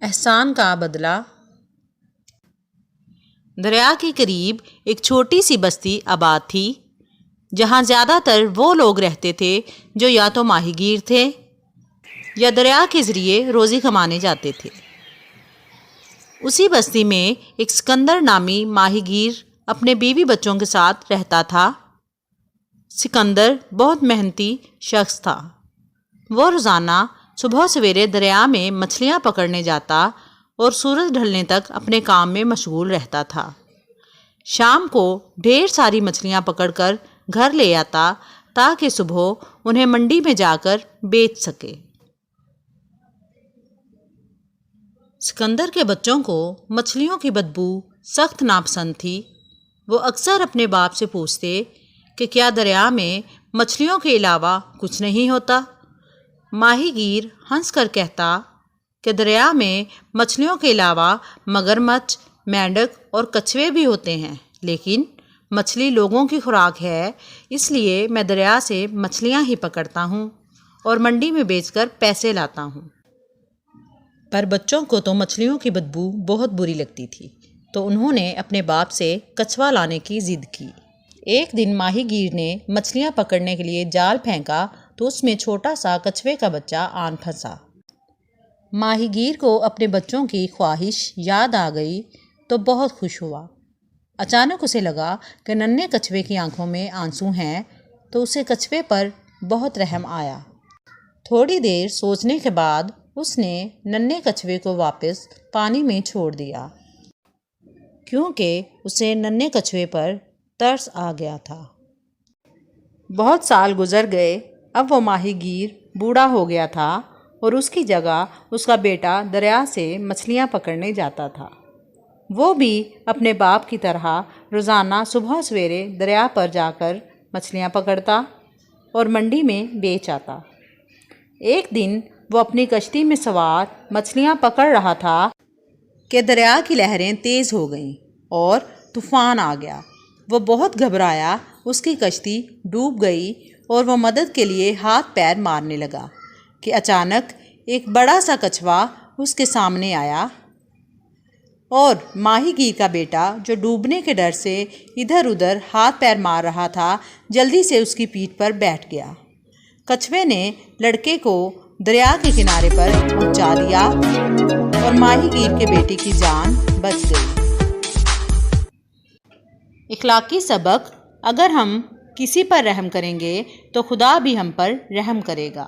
احسان کا بدلہ۔ دریا کے قریب ایک چھوٹی سی بستی آباد تھی جہاں زیادہ تر وہ لوگ رہتے تھے جو یا تو ماہی گیر تھے یا دریا کے ذریعے روزی کمانے جاتے تھے۔ اسی بستی میں ایک سکندر نامی ماہی گیر اپنے بیوی بچوں کے ساتھ رہتا تھا۔ سکندر بہت محنتی شخص تھا۔ وہ روزانہ صبح سویرے دریا میں مچھلیاں پکڑنے جاتا اور سورج ڈھلنے تک اپنے کام میں مشغول رہتا تھا۔ شام کو ڈھیر ساری مچھلیاں پکڑ کر گھر لے آتا تاکہ صبح انہیں منڈی میں جا کر بیچ سکے۔ سکندر کے بچوں کو مچھلیوں کی بدبو سخت ناپسند تھی۔ وہ اکثر اپنے باپ سے پوچھتے کہ کیا دریا میں مچھلیوں کے علاوہ کچھ نہیں ہوتا؟ ماہی گیر ہنس کر کہتا کہ دریا میں مچھلیوں کے علاوہ مگرمچھ، مینڈک اور کچھوے بھی ہوتے ہیں، لیکن مچھلی لوگوں کی خوراک ہے، اس لیے میں دریا سے مچھلیاں ہی پکڑتا ہوں اور منڈی میں بیچ کر پیسے لاتا ہوں۔ پر بچوں کو تو مچھلیوں کی بدبو بہت بری لگتی تھی، تو انہوں نے اپنے باپ سے کچھوا لانے کی ضد کی۔ ایک دن ماہی گیر نے مچھلیاں پکڑنے کے لیے جال پھینکا تو اس میں چھوٹا سا کچھوے کا بچہ آن پھنسا۔ ماہی گیر کو اپنے بچوں کی خواہش یاد آ گئی تو بہت خوش ہوا۔ اچانک اسے لگا کہ ننھے کچھوے کی آنکھوں میں آنسو ہیں، تو اسے کچھوے پر بہت رحم آیا۔ تھوڑی دیر سوچنے کے بعد اس نے ننھے کچھوے کو واپس پانی میں چھوڑ دیا، کیونکہ اسے ننھے کچھوے پر ترس آ گیا تھا۔ بہت سال گزر گئے۔ اب وہ ماہی گیر بوڑھا ہو گیا تھا اور اس کی جگہ اس کا بیٹا دریا سے مچھلیاں پکڑنے جاتا تھا۔ وہ بھی اپنے باپ کی طرح روزانہ صبح سویرے دریا پر جا کر مچھلیاں پکڑتا اور منڈی میں بیچ آتا۔ ایک دن وہ اپنی کشتی میں سوار مچھلیاں پکڑ رہا تھا کہ دریا کی لہریں تیز ہو گئیں اور طوفان آ گیا۔ وہ بہت گھبرایا، اس کی کشتی ڈوب گئی اور وہ مدد کے لیے ہاتھ پیر مارنے لگا کہ اچانک ایک بڑا سا کچھوا اس کے سامنے آیا اور ماہی گیر کا بیٹا، جو ڈوبنے کے ڈر سے ادھر ادھر ہاتھ پیر مار رہا تھا، جلدی سے اس کی پیٹھ پر بیٹھ گیا۔ کچھوے نے لڑکے کو دریا کے کنارے پر پہنچا دیا اور ماہی گیر کے بیٹے کی جان بچ گئی۔ اخلاقی سبق: اگر ہم کسی پر رحم کریں گے تو خدا بھی ہم پر رحم کرے گا۔